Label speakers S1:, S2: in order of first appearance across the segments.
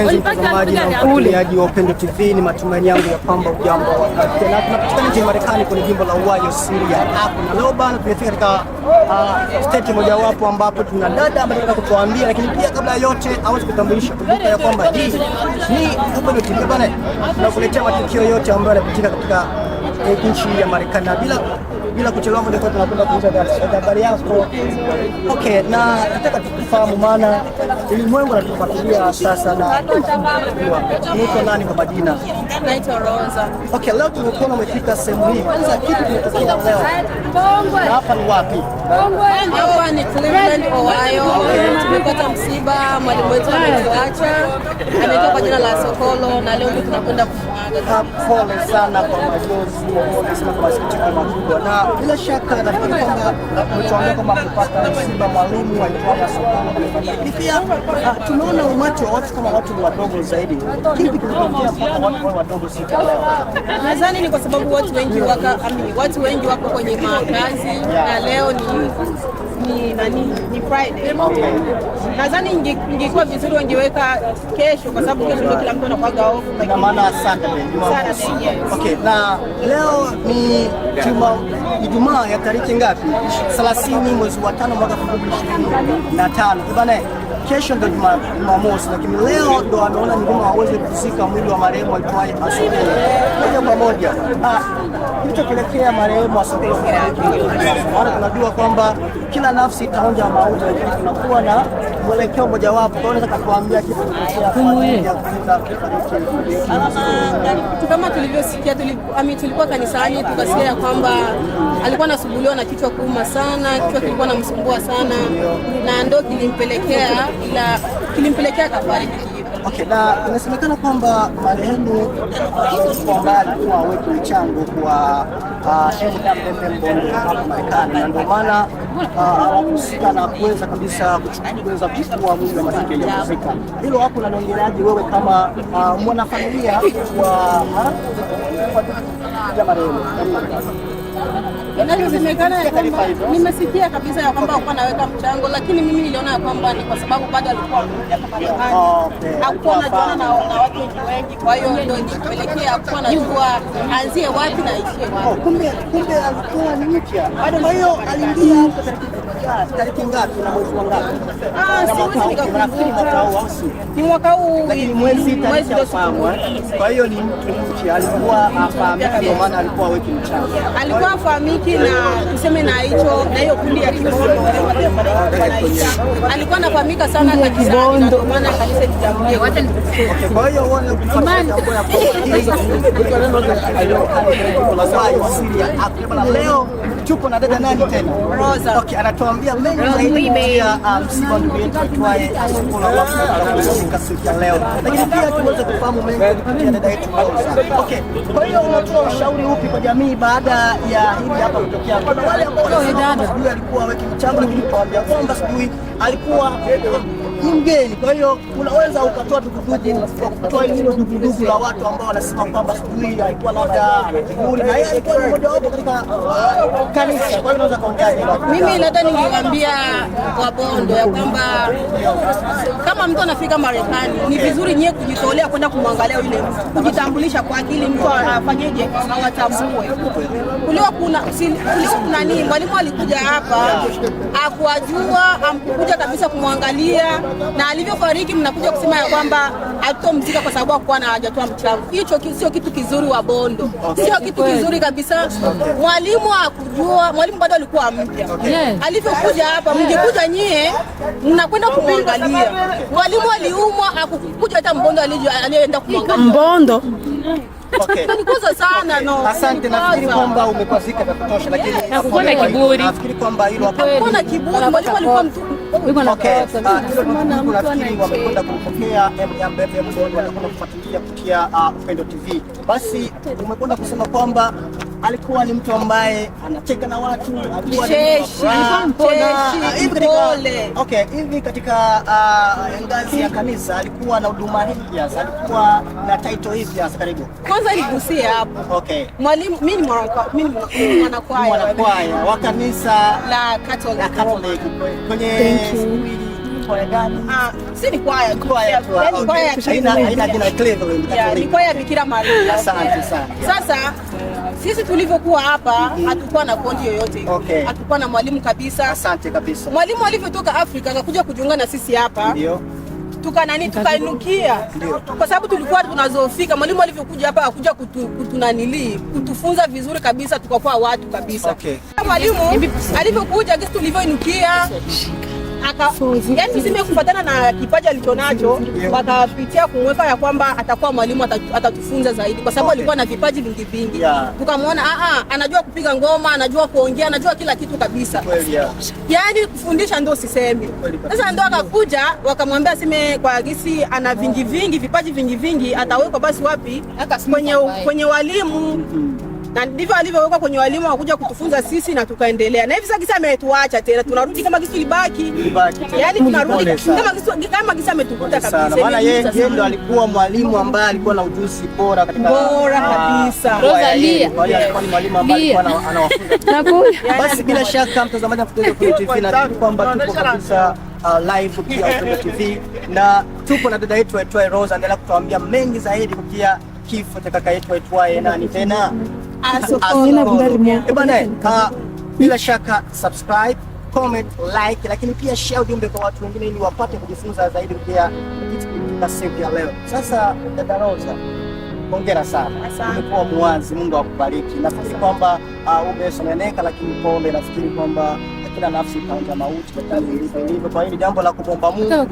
S1: Mpenzi mtazamaji na mfuatiliaji wa Upendo TV, ni matumaini yangu ya kwamba ujambo wakati na tunapatikana nchini Marekani kwenye jimbo la Ohio, Syria hapo. Na leo bana tumefika katika state moja wapo ambapo tuna dada ambaye tunataka kutuambia, lakini pia kabla yote aweze kutambulisha kumbuka ya kwamba hii ni Upendo TV bana, tunakuletea matukio yote ambayo yanapitika katika nchi ya Marekani bila kuchelewa. Moja kwa moja tunakwenda kuuza habari yako. Okay, na nataka tukufahamu maana ulimwengu unatufuatilia sasa, na unaitwa nani kwa majina?
S2: Naitwa Rosa.
S1: Okay, leo tumekuwa umefika sehemu hii. Kwanza kitu kinachotokea leo hapa ni wapi?
S2: Hapa ni Cleveland, Ohio. Tumepata msiba, mwalimu wetu ametuacha. Anaitwa kwa jina la Sokolo, na leo tunakwenda kumwaga.
S1: Pole sana kwa majonzi, pole sana kwa masikitiko makubwa. Na bila shaka nafikiri kwamba mtuambie kwamba mpata msiba mwalimu aitwaye Sokolo. Pia tunaona umati wa watu kama watu wadogo zaidi. Kipi kinatokea kwa watu wadogo siku leo?
S2: Nadhani ni kwa sababu watu wengi wako kwenye makazi na leo ni Friday. Nadhani ingekuwa vizuri wangeweka kesho, kwa sababu kesho ndio kila mtu anakuaga off.
S1: Kwa maana Saturday. Okay, na leo ni Ijumaa ya tariki ngapi? 30 mwezi wa 5 mwaka 2025. Bwana, kesho ndio Jumamosi, lakini leo ndo ameona ni vyema waweze kuzika mwili wa marehemu aitwaye Sokolo. Moja kwa moja, kilichopelekea marehemu Sokolo, maana tunajua kwamba kila nafsi itaonja mauti, lakini tunakuwa na mwelekeo mojawapo. Unaweza kutuambia kitu
S2: kama tulivyosikia? Tulikuwa kanisani tukasikia kwamba alikuwa anasumbuliwa na kichwa kuuma sana, kichwa kilikuwa namsumbua sana, na ndio kilimpelekea kafariki.
S1: Okay, na inasemekana kwamba marehemu kwamba alikuwa aweke mchango kwa MMM hapa Marekani, na ndio maana hawakusika na kuweza kabisa kuchukua mwili wa marehemu ya kuzika. Hilo hapo unaliongeleaje wewe kama mwanafamilia wa marehemu?
S2: Nimesikia kabisa ya kwamba alikuwa anaweka mchango, lakini mimi niliona kwamba ni kwa sababu bado alikuwa hakuwa anajuana na watu wengi, kwa hiyo ndio ilipelekea hakuwa anajua aanzie wapi na aishie wapi.
S1: Kumbe alikuwa ni mpya. Kwa hiyo aliingia hapo tariki ngapi na mwezi ngapi?
S2: Ni mwaka huu,
S1: mwezi ndio fahamu. Kwa hiyo ni mtu mpya, alikuwa afahamika, ndio maana alikuwa aweki mchango.
S2: Alikuwa afahamiki na tuseme na hiyo kundi ya Kibondo, alikuwa anafahamika sana kwa Kibondo, ndio maana kanisa lijamulia.
S1: Kwa hiyo wale leo tupo na dada nani tena?
S2: Rosa.
S1: Okay, anatuambia mengi zaidi ya msiba ndugu yetu aitwaye Sokolo wa siku ya leo, lakini pia tuweze kufahamu mengi kupitia dada yetu Rosa. Okay, kwa hiyo unatoa ushauri upi kwa jamii baada ya hili hapa kutokea? Kwa wale ambao alikuwa aweki mchango, lakini tuambia kwamba sijui alikuwa ni mgeni, kwa hiyo unaweza ukatoa hilo dukuduku la watu ambao wanasema kwamba sijui alikuwa labda kiburi na yeye alikuwa mmoja wapo katika kanisa. Kwa hiyo unaweza kaongea hilo.
S2: Mimi labda ningewaambia Wabondo ya kwamba kama mtu anafika Marekani ni vizuri nyewe kujitolea kwenda kumwangalia yule mtu, kujitambulisha kwa akili, mtu anafanyaje awatambue. Kuna nini, mwalimu alikuja hapa akuwajua, amkuja kabisa kumwangalia, na alivyofariki mnakuja kusema ya kwamba hatomzika kwa sababu hakuwa hajatoa mchango. Hicho sio kitu kizuri wa Bondo, sio kitu kizuri kabisa. Mwalimu hakujua, mwalimu bado alikuwa mpya. Alivyokuja hapa, mngekuja nyie mnakwenda kumwangalia. Mwalimu aliumwa, hakukuja hata Mbondo aliyeenda kumwangalia
S3: Mbondo.
S1: Okay.
S2: Nikuza sana no.
S1: Asante, nafikiri kwamba umekwazika vya kutosha, lakini
S3: hakuwa na kiburi.
S1: Nafikiri kwamba hilo hapo.
S2: Hakuwa na kiburi, mwalimu alikuwa mtu.
S1: Okay. Nafikiri wamekwenda kumpokea MMM Bondo, wanakwenda kufuatilia kupitia Upendo TV. Basi umekwenda kusema kwamba alikuwa ni mtu ambaye anacheka na watu, alikuwa
S2: pole.
S1: Okay, hivi katika ngazi ya kanisa alikuwa na huduma hivi, alikuwa na title hivi. Karibu.
S2: Kwanza nigusie hapo.
S1: Okay.
S2: Mwalimu, mimi mwanakwaya
S1: wa kanisa
S2: la Catholic
S1: kwenye kwaya gani?
S2: Si ni kwaya tu.
S1: Kwaya tu.
S2: Yaani kwaya
S1: haina jina clever.
S2: Ni kwaya Bikira Maria.
S1: Asante sana.
S2: Sasa sisi tulivyokuwa hapa hatukuwa na kundi yoyote. Hatukuwa na mwalimu kabisa.
S1: Asante kabisa.
S2: Mwalimu alivyotoka Afrika akakuja kujiunga na sisi hapa.
S1: Ndio.
S2: Tukainukia kwa sababu tulikuwa tunazofika. Mwalimu alivyokuja hapa akuja kutufunza vizuri kabisa, tukakuwa watu kabisa. Mwalimu alivyokuja gesi tulivyoinukia yaani tuseme kufuatana na kipaji alichonacho, wakapitia kumweka ya kwamba atakuwa mwalimu, atatufunza zaidi kwa sababu alikuwa na vipaji vingi. Tukamwona anajua kupiga ngoma, anajua kuongea, anajua kila kitu kabisa. Yaani kufundisha ndio sisemi. Sasa ndio akakuja wakamwambia aseme kwa gisi ana vipaji vingi, atawekwa basi wapi? Kwenye walimu. Na ndivyo alivyowekwa kwenye walimu wakuja kutufunza sisi na tukaendelea. Na hivi sasa kisa ametuacha tena, tunarudi kama kisi libaki. Yaani tunarudi kama kisa ametukuta kabisa.
S1: Maana yeye ndio alikuwa mwalimu ambaye alikuwa na ujuzi bora
S2: kabisa.
S1: Rosalia. Kwa hiyo alikuwa ni mwalimu ambaye alikuwa anawafunza. Basi bila shaka mtazamaji wa Upendo TV na kwamba tupo kabisa live kupitia Upendo TV na tupo na dada yetu aitwaye Rose, anaendelea kutuambia mengi zaidi kupitia kifo cha kaka yetu aitwaye nani tena? Bwana, bila shaka subscribe, comment, like, lakini pia share ujumbe kwa watu wengine ili wapate kujifunza zaidi kupitia siku ya leo. Sasa dada Rosa, hongera sana. Umekuwa mwanzi, Mungu akubariki. Nafikiri kwamba umesononeka, lakini pole. Nafikiri kwamba kila nafsi itaonja mauti kwa hivyo. Kwa hiyo ni jambo la kuomba Mungu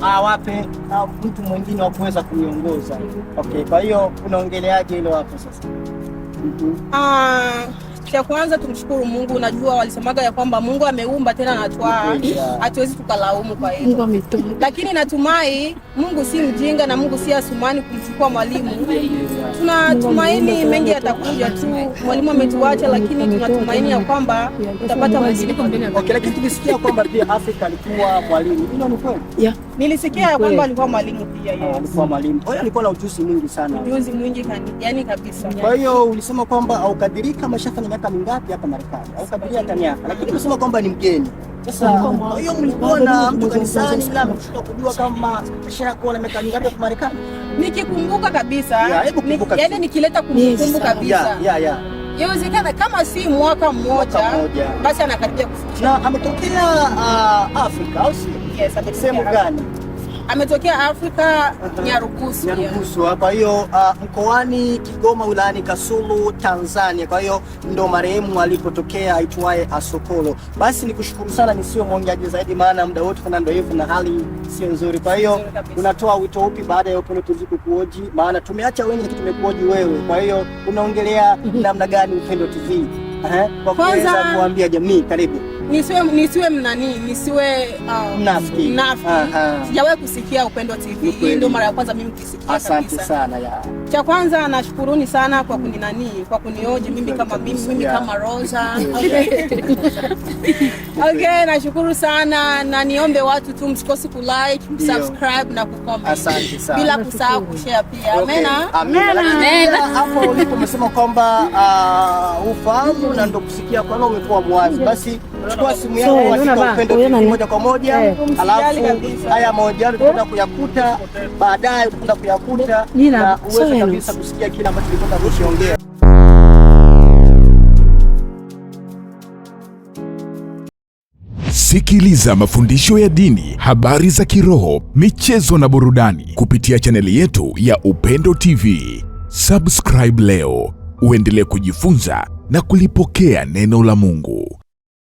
S1: awape mtu mwingine wa kuweza kuniongoza. Kwa hiyo unaongeleaje hilo hapo sasa?
S2: Cha kwanza tumshukuru Mungu. Unajua walisemaga ya kwamba Mungu ameumba tena anatwaa, hatuwezi tukalaumu kwa hiyo. Lakini natumai Mungu si mjinga na Mungu si asumani kumchukua mwalimu. Tunatumaini mengi yatakuja tu. Mwalimu ametuacha, lakini tunatumaini ya kwamba tutapata mwingine.
S1: Lakini tulisikia kwamba pia Afrika alikuwa mwalimu. Hilo ni kweli?
S2: Nilisikia ya kwamba alikuwa mwalimu pia yeye.
S1: Alikuwa mwalimu. Kwa hiyo alikuwa na ujuzi mwingi sana.
S2: Ujuzi mwingi yani kabisa.
S1: Kwa hiyo ulisema kwamba aukadirika mashafanya miaka mingapi hapa Marekani? Aukadirika hata miaka. Lakini ulisema kwamba ni mgeni. Sasa kwa hiyo mlikuwa na mtu kanisani bila mshtuka kujua kama ashakuwa na miaka mingapi hapa Marekani?
S2: Nikikumbuka kabisa. Yaani nikileta kumbukumbu kabisa. Yawezekana kama si mwaka mmoja basi anakaribia kufikisha.
S1: Na ametokea Afrika au si?
S2: Yes,
S1: sehemu gani?
S2: Ametokea Afrika, Nyarugusu.
S1: Kwa hiyo mkoani Kigoma wilayani Kasulu, Tanzania. Kwa hiyo ndo marehemu alipotokea aitwaye Asokolo. Basi nikushukuru sana, nisio mwongeaji zaidi maana muda wote kana ndio hivyo na hali sio nzuri. Kwa hiyo unatoa wito upi baada ya Upendo TV kukuoji? Maana tumeacha wengi lakini tumekuoji wewe. Kwa hiyo unaongelea namna gani Upendo TV? Kwa kuweza kuambia jamii, karibu.
S2: Nisiwe mnafiki. Sijawahi kusikia Upendo TV. Hii ndio mara ya kwanza mimi kusikia kabisa.
S1: Asante sana
S2: Cha kwanza nashukuruni sana kwa kwa kunioji mimi kama Rosa. Nashukuru sana na niombe watu tu msikose kulike, subscribe na kucomment.
S1: Asante sana.
S2: Bila kusahau kushare pia.
S1: Amen. Hapo ulipo umesema kwamba ufahamu na ndo kusikia kwa nini umekuwa mwazi. Basi chukua simu yako katika Upendo TV moja kwa moja. Alafu haya moja tutakwenda kuyakuta baadaye, tutakwenda kuyakuta na uweze kabisa kusikia kile ambacho tulikuwa tunakiongea.
S3: Sikiliza mafundisho ya dini, habari za kiroho, michezo na burudani kupitia chaneli yetu ya Upendo TV. Subscribe leo uendelee kujifunza na kulipokea neno la Mungu.